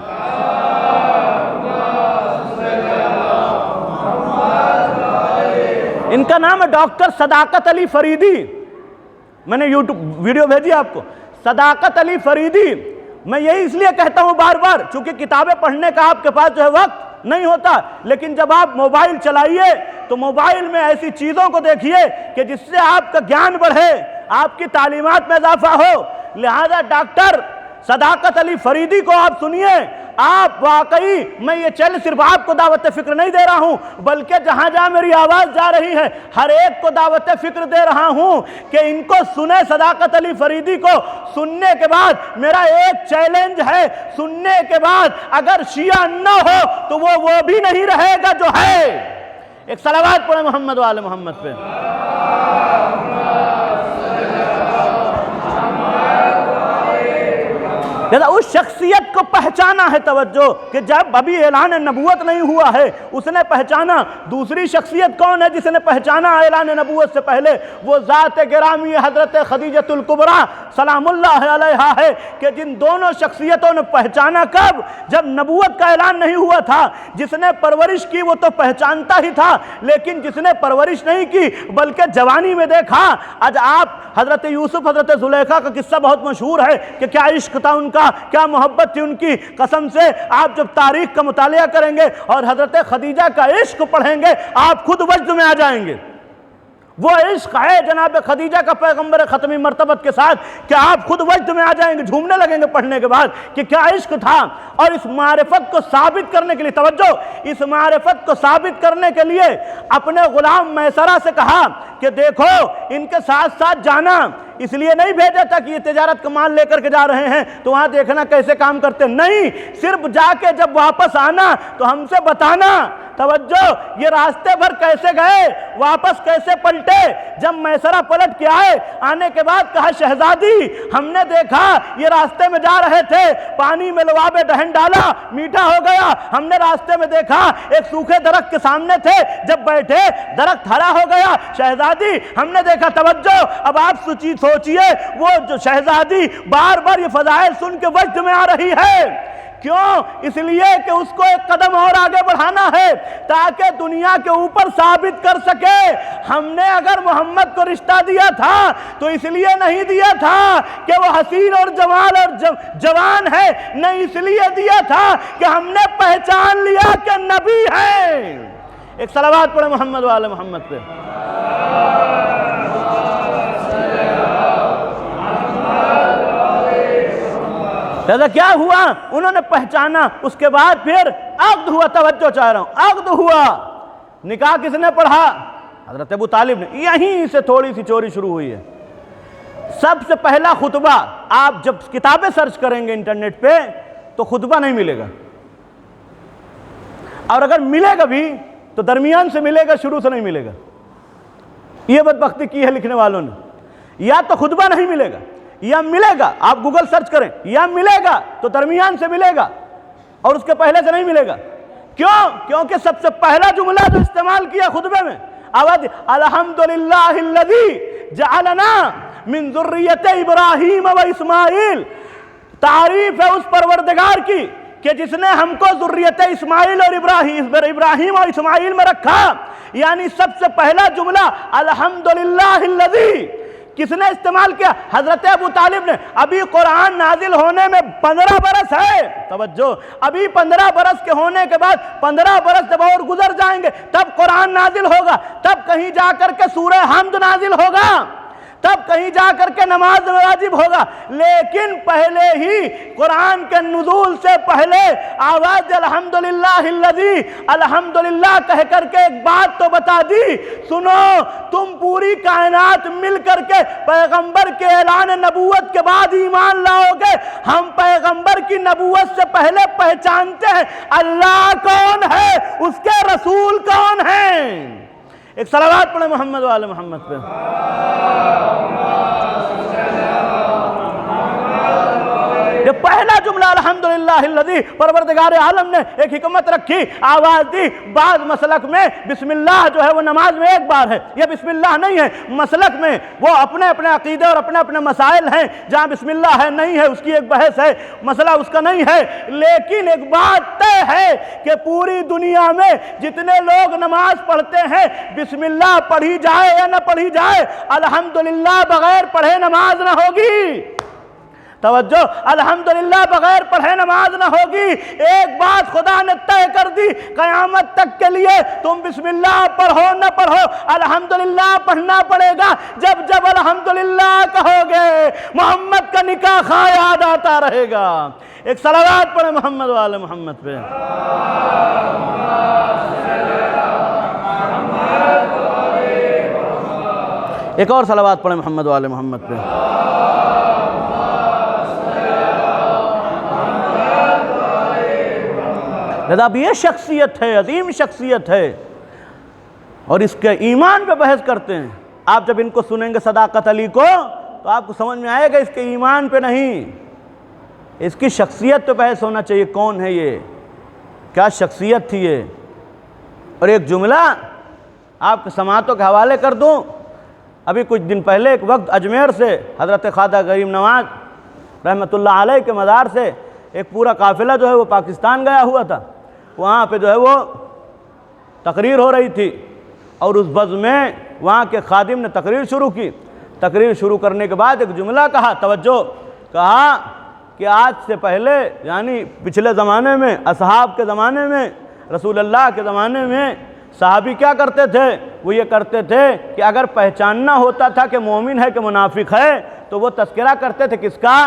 ان کا نام ہے ڈاکٹر صداقت علی فریدی. میں نے یوٹیوب ویڈیو بھیجی آپ کو. صداقت علی فریدی. میں یہی اس لیے کہتا ہوں بار بار، چونکہ کتابیں پڑھنے کا آپ کے پاس جو ہے وقت نہیں ہوتا، لیکن جب آپ موبائل چلائیے تو موبائل میں ایسی چیزوں کو دیکھیے کہ جس سے آپ کا گیان بڑھے، آپ کی تعلیمات میں اضافہ ہو. لہذا ڈاکٹر صداقت علی فریدی کو آپ سنیے. آپ واقعی، میں یہ چیلنج صرف آپ کو دعوت فکر نہیں دے رہا ہوں بلکہ جہاں جہاں میری آواز جا رہی ہے ہر ایک کو دعوت فکر دے رہا ہوں کہ ان کو سنیں. صداقت علی فریدی کو سننے کے بعد میرا ایک چیلنج ہے، سننے کے بعد اگر شیعہ نہ ہو تو وہ بھی نہیں رہے گا جو ہے. ایک صلوات پڑھیں محمد و آل محمد پہ. اس شخصیت کو پہچانا ہے، توجہ، کہ جب ابھی اعلان نبوت نہیں ہوا ہے اس نے پہچانا. دوسری شخصیت کون ہے جس نے پہچانا اعلان نبوت سے پہلے؟ وہ ذات گرامی حضرت خدیجۃ الکبریٰ سلام اللہ علیہا ہے، کہ جن دونوں شخصیتوں نے پہچانا کب؟ جب نبوت کا اعلان نہیں ہوا تھا. جس نے پرورش کی وہ تو پہچانتا ہی تھا، لیکن جس نے پرورش نہیں کی بلکہ جوانی میں دیکھا. آج آپ حضرت یوسف حضرت زلیخا کا قصہ بہت مشہور ہے کہ کیا عشق تھا ان کا، کیا محبت تھی ان کی. قسم سے آپ جب تاریخ کا مطالعہ کریں گے اور حضرت خدیجہ کا عشق پڑھیں گے آپ خود وجد میں آ جائیں گے. وہ عشق ہے جناب خدیجہ کا پیغمبر ختمی مرتبت کے ساتھ کہ آپ خود وجد میں آ جائیں گے، جھومنے لگیں گے پڑھنے کے بعد کہ کیا عشق تھا. اور اس معرفت کو ثابت کرنے کے لیے، توجہ، اس معرفت کو ثابت کرنے کے لیے اپنے غلام میسرہ سے کہا کہ دیکھو ان کے ساتھ ساتھ جانا. اس لیے نہیں بھیجا تھا کہ یہ تجارت کا مال لے کر کے جا رہے ہیں تو وہاں دیکھنا کیسے کام کرتے، نہیں، صرف جا کے جب واپس آنا تو ہم سے بتانا. توجہ، یہ راستے بھر کیسے گئے، واپس کیسے پلٹے. جب میسرہ پلٹ کے آئے، آنے کے بعد کہا شہزادی ہم نے دیکھا یہ راستے میں جا رہے تھے، پانی میں لعاب دہن ڈالا، میٹھا ہو گیا. ہم نے راستے میں دیکھا ایک سوکھے درخت کے سامنے تھے، جب بیٹھے درخت ہرا ہو گیا. شہزادی ہم نے دیکھا. توجہ، اب آپ سوچئے وہ جو شہزادی بار بار یہ فضائل سن کے وجد میں آ رہی ہے. کیوں؟ اس لیے کہ اس کو ایک قدم اور آگے بڑھانا ہے تاکہ دنیا کے اوپر ثابت کر سکے ہم نے اگر محمد کو رشتہ دیا تھا تو اس لیے نہیں دیا تھا کہ وہ حسین اور جمال اور جوان ہے، نہیں، اس لیے دیا تھا کہ ہم نے پہچان لیا کہ نبی ہے. ایک صلوات پڑھیں محمد و آل محمد پہ. لہذا کیا ہوا؟ انہوں نے پہچانا. اس کے بعد پھر عقد ہوا. توجہ چاہ رہا ہوں، عقد ہوا. نکاح کس نے پڑھا؟ حضرت ابو طالب نے. یہیں سے تھوڑی سی چوری شروع ہوئی ہے. سب سے پہلا خطبہ، آپ جب کتابیں سرچ کریں گے انٹرنیٹ پہ تو خطبہ نہیں ملے گا، اور اگر ملے گا بھی تو درمیان سے ملے گا، شروع سے نہیں ملے گا. یہ بدبختی کی ہے لکھنے والوں نے. یا تو خطبہ نہیں ملے گا یا ملے گا، آپ گوگل سرچ کریں، یا ملے گا تو درمیان سے ملے گا اور اس کے پہلے سے نہیں ملے گا. کیوں؟ کیونکہ سب سے پہلا جملہ جو استعمال کیا خطبے میں، الحمدللہ الذی جعلنا من ذریت ابراہیم و اسماعیل. تعریف ہے اس پروردگار کی کہ جس نے ہم کو ذریت اسماعیل اور ابراہیم اور اسماعیل میں رکھا. یعنی سب سے پہلا جملہ الحمدللہ الذی کس نے استعمال کیا؟ حضرت ابو طالب نے. ابھی قرآن نازل ہونے میں 15 برس ہے. توجہ، ابھی 15 برس کے ہونے کے بعد 15 برس جب اور گزر جائیں گے تب قرآن نازل ہوگا، تب کہیں جا کر کے سورہ حمد نازل ہوگا، تب کہیں جا کر کے نماز واجب ہوگا. لیکن پہلے ہی قرآن کے نزول سے پہلے آواز الحمدللہ الذی، الحمدللہ کہہ کر کے ایک بات تو بتا دی. سنو، تم پوری کائنات مل کر کے پیغمبر کے اعلان نبوت کے بعد ایمان لاؤ گے. ہم پیغمبر کی نبوت سے پہلے پہچانتے ہیں اللہ کون ہے، اس کے رسول کون ہیں. ایک صلوات پڑھیں محمد و آل محمد پہ. یہ پہلا جملہ الحمدللہ الذی، پروردگار عالم نے ایک حکمت رکھی، آواز دی. بعض مسلک میں بسم اللہ جو ہے وہ نماز میں ایک بار ہے، یہ بسم اللہ نہیں ہے. مسلک میں وہ اپنے اپنے عقیدے اور اپنے اپنے مسائل ہیں، جہاں بسم اللہ ہے نہیں ہے اس کی ایک بحث ہے، مسئلہ اس کا نہیں ہے. لیکن ایک بات طے ہے کہ پوری دنیا میں جتنے لوگ نماز پڑھتے ہیں بسم اللہ پڑھی جائے یا نہ پڑھی جائے، الحمدللہ بغیر پڑھے نماز نہ ہوگی. توجہ، الحمدللہ بغیر پڑھے نماز نہ ہوگی۔ ایک بات خدا نے طے کر دی قیامت تک کے لیے، تم بسم اللہ پڑھو نہ پڑھو الحمدللہ پڑھنا پڑے گا۔ جب جب الحمدللہ کہو گے محمد کا نکاح خواہ یاد آتا رہے گا۔ ایک صلوات پڑھے محمد والے محمد پہ۔ ایک اور صلوات پڑھے محمد والے محمد پہ۔ جناب یہ شخصیت ہے، عظیم شخصیت ہے، اور اس کے ایمان پہ بحث کرتے ہیں۔ آپ جب ان کو سنیں گے صداقت علی کو تو آپ کو سمجھ میں آئے گا اس کے ایمان پہ نہیں، اس کی شخصیت پہ بحث ہونا چاہیے۔ کون ہے یہ، کیا شخصیت تھی یہ؟ اور ایک جملہ آپ کے سماعتوں کے حوالے کر دوں، ابھی کچھ دن پہلے ایک وقت اجمیر سے حضرت خواجہ غریب نواز رحمۃ اللہ علیہ کے مزار سے ایک پورا قافلہ جو ہے وہ پاکستان گیا ہوا تھا۔ وہاں پہ جو ہے وہ تقریر ہو رہی تھی، اور اس بزم میں وہاں کے خادم نے تقریر شروع کی۔ تقریر شروع کرنے کے بعد ایک جملہ کہا، توجہ، کہا کہ آج سے پہلے یعنی پچھلے زمانے میں، اصحاب کے زمانے میں، رسول اللہ کے زمانے میں صحابی کیا کرتے تھے؟ وہ یہ کرتے تھے کہ اگر پہچاننا ہوتا تھا کہ مومن ہے کہ منافق ہے تو وہ تذکرہ کرتے تھے کس کا؟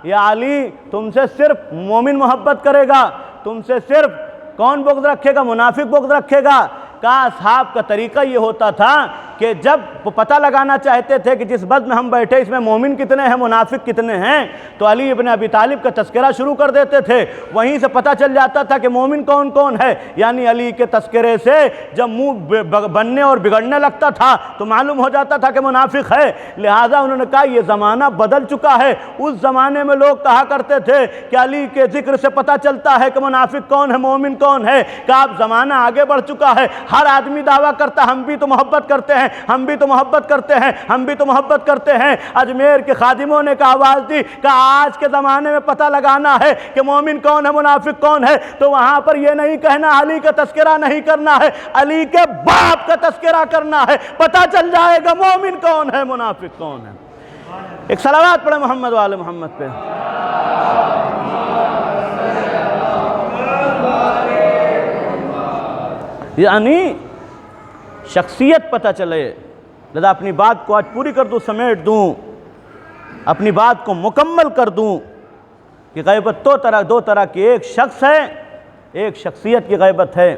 یا علی تم سے صرف مومن محبت کرے گا، تم سے صرف کون بغض رکھے گا؟ منافق بغض رکھے گا۔ کہا اصحاب کا طریقہ یہ ہوتا تھا کہ جب وہ پتہ لگانا چاہتے تھے کہ جس بزم میں ہم بیٹھے اس میں مومن کتنے ہیں منافق کتنے ہیں، تو علی ابن ابی طالب کا تذکرہ شروع کر دیتے تھے۔ وہیں سے پتہ چل جاتا تھا کہ مومن کون کون ہے، یعنی علی کے تذکرے سے جب منہ بننے اور بگڑنے لگتا تھا تو معلوم ہو جاتا تھا کہ منافق ہے۔ لہٰذا انہوں نے کہا یہ زمانہ بدل چکا ہے۔ اس زمانے میں لوگ کہا کرتے تھے کہ علی کے ذکر سے پتہ چلتا ہے کہ منافق کون ہے مومن کون ہے۔ کہ اب زمانہ آگے بڑھ چکا ہے، ہر آدمی دعویٰ کرتا ہم بھی تو محبت کرتے ہیں، ہم بھی تو محبت کرتے ہیں، ہم بھی تو محبت کرتے ہیں۔ اجمیر کے خادموں نے کہا آواز دی کہ آج کے زمانے میں پتہ لگانا ہے کہ مومن کون ہے منافق کون ہے، تو وہاں پر یہ نہیں کہنا علی کا تذکرہ نہیں کرنا ہے، علی کے باپ کا تذکرہ کرنا ہے، پتہ چل جائے گا مومن کون ہے منافق کون ہے۔ ایک صلوات پڑھے محمد والے محمد پہ۔ یعنی شخصیت پتہ چلے۔ لذا اپنی بات کو آج پوری کر دوں، سمیٹ دوں، اپنی بات کو مکمل کر دوں کہ غیبت دو طرح کی، ایک شخص ہے، ایک شخصیت کی غیبت ہے۔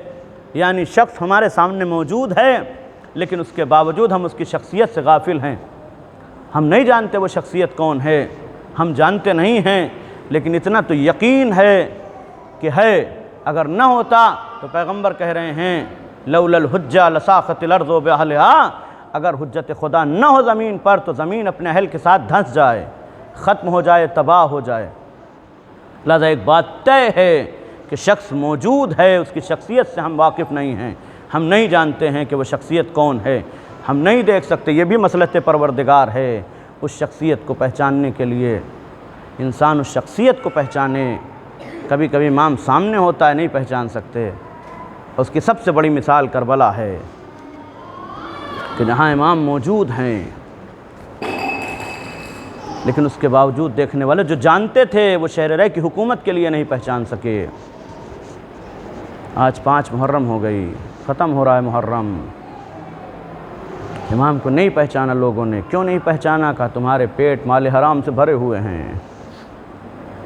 یعنی شخص ہمارے سامنے موجود ہے لیکن اس کے باوجود ہم اس کی شخصیت سے غافل ہیں، ہم نہیں جانتے وہ شخصیت کون ہے، ہم جانتے نہیں ہیں، لیکن اتنا تو یقین ہے کہ ہے۔ اگر نہ ہوتا تو پیغمبر کہہ رہے ہیں لولا الحجہ لساخت الارض باہلہا، اگر حجت خدا نہ ہو زمین پر تو زمین اپنے اہل کے ساتھ دھنس جائے، ختم ہو جائے، تباہ ہو جائے۔ لہذا ایک بات طے ہے کہ شخص موجود ہے، اس کی شخصیت سے ہم واقف نہیں ہیں، ہم نہیں جانتے ہیں کہ وہ شخصیت کون ہے، ہم نہیں دیکھ سکتے۔ یہ بھی مصلحت پروردگار ہے اس شخصیت کو پہچاننے کے لیے، انسان اس شخصیت کو پہچانے۔ کبھی کبھی امام سامنے ہوتا ہے نہیں پہچان سکتے، اس کی سب سے بڑی مثال کربلا ہے کہ جہاں امام موجود ہیں لیکن اس کے باوجود دیکھنے والے جو جانتے تھے وہ شہر رے کی حکومت کے لیے نہیں پہچان سکے۔ آج 5 محرم ہو گئی، ختم ہو رہا ہے محرم، امام کو نہیں پہچانا لوگوں نے۔ کیوں نہیں پہچانا؟ کہا تمہارے پیٹ مال حرام سے بھرے ہوئے ہیں،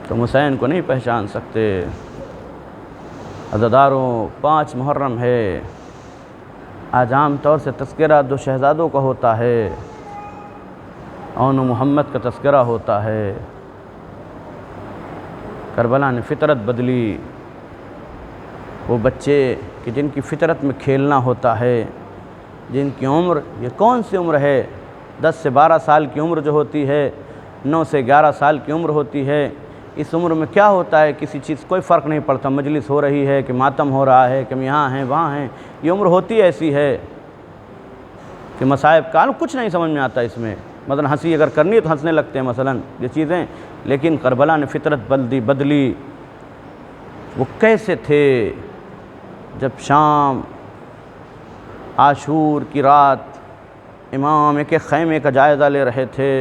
تم حسین کو نہیں پہچان سکتے۔ عزاداروں 5 محرم ہے، آج عام طور سے تذکرہ 2 شہزادوں کا ہوتا ہے، اون و محمد کا تذکرہ ہوتا ہے۔ کربلا نے فطرت بدلی، وہ بچے کہ جن کی فطرت میں کھیلنا ہوتا ہے، جن کی عمر، یہ کون سی عمر ہے؟ 10 سے 12 سال کی عمر جو ہوتی ہے، 9 سے 11 سال کی عمر ہوتی ہے، اس عمر میں کیا ہوتا ہے؟ کسی چیز کوئی فرق نہیں پڑتا، مجلس ہو رہی ہے کہ ماتم ہو رہا ہے کہ ہم یہاں ہیں وہاں ہیں، یہ عمر ہوتی ایسی ہے کہ مصائب کا کچھ نہیں سمجھ میں آتا اس میں۔ مثلا ہنسی اگر کرنی ہے تو ہنسنے لگتے ہیں مثلا یہ چیزیں، لیکن کربلا نے فطرت بدلی۔ وہ کیسے تھے جب شام عاشور کی رات امام کے خیمے کا جائزہ لے رہے تھے،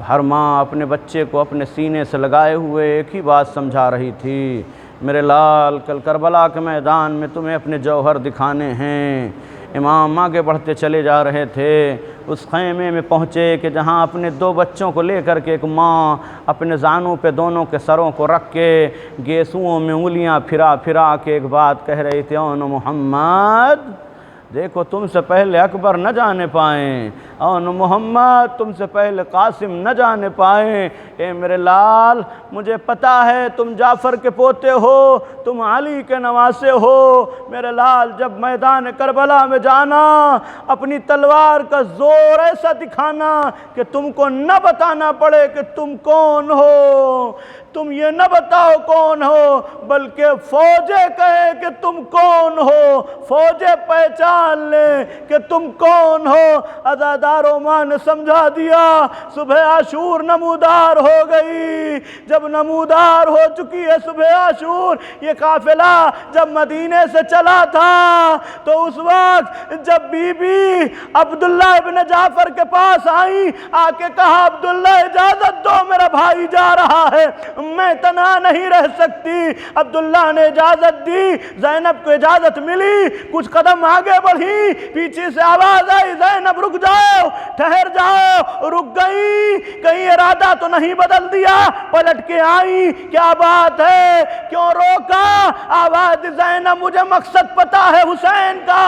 ہر ماں اپنے بچے کو اپنے سینے سے لگائے ہوئے ایک ہی بات سمجھا رہی تھی، میرے لال کل کربلا کے میدان میں تمہیں اپنے جوہر دکھانے ہیں۔ امام آگے بڑھتے چلے جا رہے تھے، اس خیمے میں پہنچے کہ جہاں اپنے 2 بچوں کو لے کر کے ایک ماں اپنے زانوں پہ دونوں کے سروں کو رکھ کے گیسوؤں میں انگلیاں پھرا پھرا کے ایک بات کہہ رہی تھی، اون محمد دیکھو تم سے پہلے اکبر نہ جانے پائیں، اون محمد تم سے پہلے قاسم نہ جانے پائیں۔ اے میرے لال مجھے پتا ہے تم جعفر کے پوتے ہو، تم علی کے نواسے ہو، میرے لال جب میدان کربلا میں جانا اپنی تلوار کا زور ایسا دکھانا کہ تم کو نہ بتانا پڑے کہ تم کون ہو، تم یہ نہ بتاؤ کون ہو بلکہ فوجیں کہیں کہ تم کون ہو، فوجیں پہچان لیں کہ تم کون ہو۔ عزاداروں ماں نے سمجھا دیا، صبح عاشور نمودار ہو گئی۔ جب نمودار ہو چکی ہے صبح عاشور، یہ قافلہ جب مدینے سے چلا تھا تو اس وقت جب بی بی عبداللہ ابن جعفر کے پاس آئیں، آ کے کہا عبداللہ اجازت دو میرا بھائی جا رہا ہے، میں تنہا نہیں رہ سکتی۔ عبداللہ نے اجازت دی، زینب کو اجازت ملی، کچھ قدم آگے بڑھی، پیچھے سے آواز آئی زینب رک جاؤ، ٹھہر جاؤ، رک گئی، کہیں ارادہ تو نہیں بدل دیا، پلٹ کے آئی، کیا بات ہے کیوں روکا؟ آواز زینب مجھے مقصد پتا ہے حسین کا،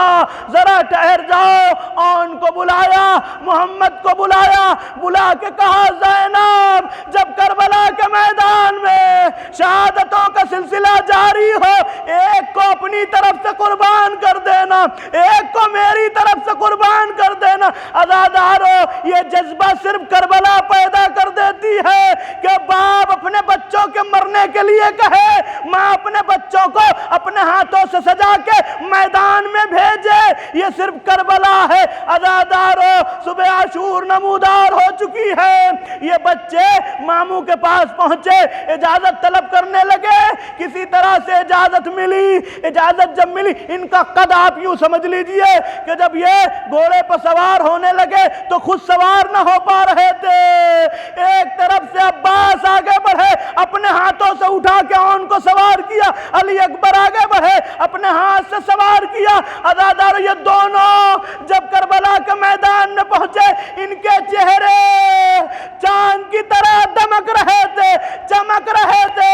ذرا ٹھہر جاؤ۔ اون کو بلایا، محمد کو بلایا، بلا کے کہا زینب جب کربلا کے میدان میں شہادتوں کا سلسلہ جاری ہو، ایک کو اپنی طرف سے قربان کر دینا، ایک کو میری طرف سے قربان کر دینا۔ عزادارو یہ جذبہ صرف کربلا پیدا کر دیتی ہے کہ باپ اپنے بچوں کے مرنے کے لیے کہے، ماں اپنے بچوں کو اپنے ہاتھوں سے سجا کے میدان میں بھیجے، یہ صرف کربلا ہے۔ عزادارو صبح عاشور نمودار ہو چکی ہے، یہ بچے ماموں کے پاس پہنچے، اجازت طلب کرنے لگے، کسی طرح سے اجازت ملی۔ اجازت جب ملی، ان کا قد آپ یوں سمجھ لیجئے کہ جب یہ گھوڑے پر سوار ہونے لگے تو خود سوار نہ ہو پا رہے تھے۔ ایک طرف سے عباس آگے بڑھے، اپنے ہاتھوں سے اٹھا کے ان کو سوار کیا، علی اکبر آگے بڑھے، اپنے ہاتھ سے سوار کیا۔ عزادارو یہ دونوں جب کربلا کے میدان میں پہنچے، ان کے چہرے چاند کی طرح دمک رہے تھے، چمک رہے تھے،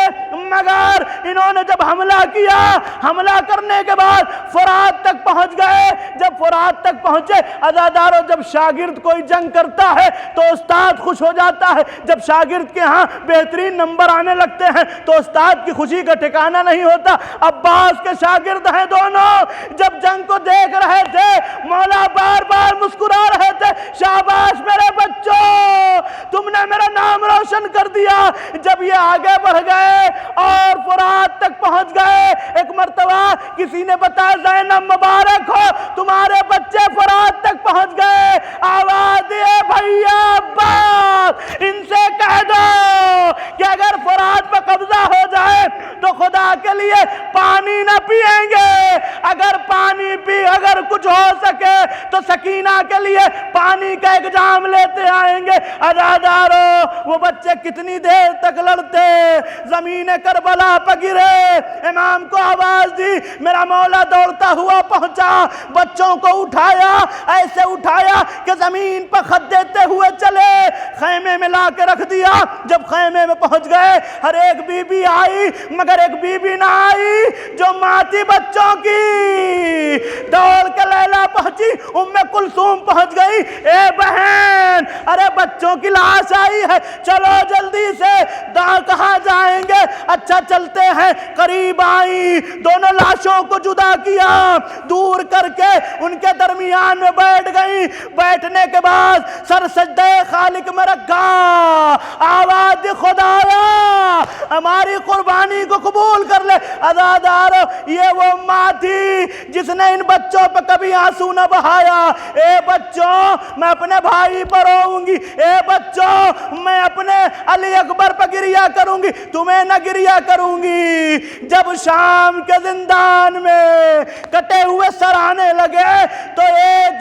مگر انہوں نے جب حملہ کیا، حملہ کرنے کے بعد فرات تک پہنچ گئے۔ جب فرات تک پہنچے، عزادارو جب شاگرد کوئی جنگ کرتا ہے تو استاد خوش ہو جاتا ہے، جب شاگرد کے ہاں بہترین نمبر آنے لگتے ہیں تو استاد کی خوشی کا ٹھکانہ نہیں ہوتا۔ عباس کے شاگرد ہیں دونوں، جب جنگ کو دیکھ رہے تھے مولا بار بار مسکرا رہے تھے، شاباش میرے بچوں، تم نے میرا نام روشن کر دیا۔ جب یہ آگے بڑھ گئے اور فرات تک پہنچ گئے، ایک مرتبہ کسی نے بتایا زینب مبارک ہو، تمہارے بچے فرات تک پہنچ گئے۔ آواز دیے بھیا عباس ان سے کہہ دو کہ اگر فرات پر قبضہ ہو جائے تو خدا کے لیے پانی نہ پیئیں گے، اگر پانی پی اگر کچھ ہو سکے تو سکینہ کے لیے پانی کا ایک جام لیتے آئیں گے۔ عزادارو وہ بچے کتنی دیر تک لڑتے، زمین کربلا پر گرے، امام کو آواز دی، میرا مولا دوڑتا ہوا پہنچا، بچوں کو اٹھایا، ایسے اٹھایا کہ زمین پر خط دیتے ہوئے چلے، خیمے میں لا کے رکھ دیا۔ جب خیمے میں پہنچ گئے، ہر ایک بی بی آئی، مگر ایک بی بی نہ آئی جو ماں تھی بچوں کی۔ دوڑ کے لیلا پہنچی، ام کلثوم پہنچ گئی، اے بہن ارے بچوں کی لاش آئی ہے، چلو جلدی سے، کہاں جائیں گے؟ اچھا چلتے ہیں۔ قریب آئی، دونوں لاشوں کو جدا کیا، دور کر کے ان کے درمیان میں بیٹھ گئی۔ بیٹھنے کے بعد سر سجدہ خالق میں رکھا، آواز خدایا ہماری قربانی کو قبول کر لے۔ عزادارو یہ وہ ماں تھی جس نے ان بچوں پہ کبھی آنسو نہ بہایا۔ اے بچوں میں اپنے بھائی پر روؤں گی، اے بچوں میں اپنے علی اکبر پر گریا کروں گی، تمہیں نہ گریا کروں گی۔ جب شام کے زندان میں کٹے ہوئے سر آنے لگے تو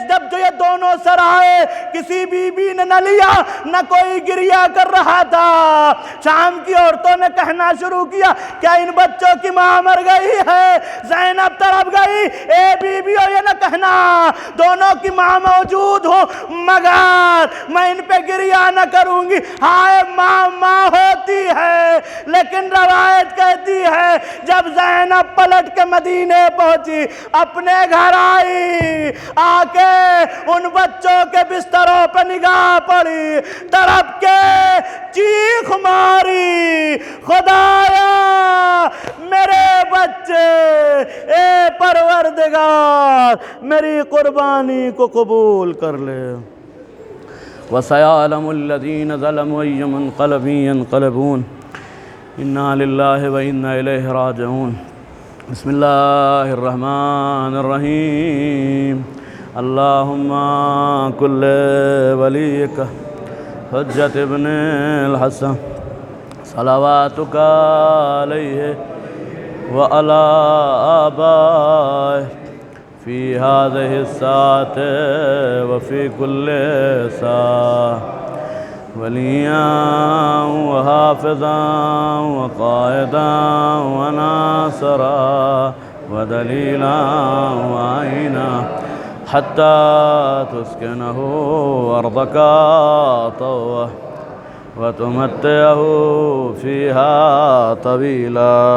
جب جو یہ دونوں سر آئے کسی بیوی نے نہ لیا، نہ کوئی گریہ کر رہا تھا۔ شام کی عورتوں نے کہنا شروع کیا کیا ان بچوں کی ماں مر گئی ہے؟ زینب طرف گئی، اے بیویوں یہ نہ کہنا دونوں کی ماں موجود ہوں مگر میں ان پہ گریہ نہ کروں گی، ہائے ماں ماں ہوتی ہے، لیکن روایت کہتی ہے جب زینب پلٹ کے مدینے پہنچی، اپنے گھر آئی، آ کے ان بچوں کے بستروں پہ نگاہ پڑی، تڑپ کے چیخ ماری، خدایا میرے بچے، اے پروردگار میری قربانی کو قبول کر لے۔ وَسَيَعْلَمُ الَّذِينَ ظَلَمُوا أَيُّ مُنقَلَبٍ يَنقَلِبُونَ إِنَّا لِلَّهِ وَإِنَّا إِلَيْهِ راجعون۔ بسم اللہ الرحمن الرحیم۔ اللہم کل ولیک حجت ابن الحسن صلواتک علیہ وعلی آبائہ فی هذه الساعة وفی کل ساعة ولیاً وحافظاً وقائداً وناصراً ودلیلاً وعینا حتى تسكنه أرضك طوعا وتمتعه فيها طويلا۔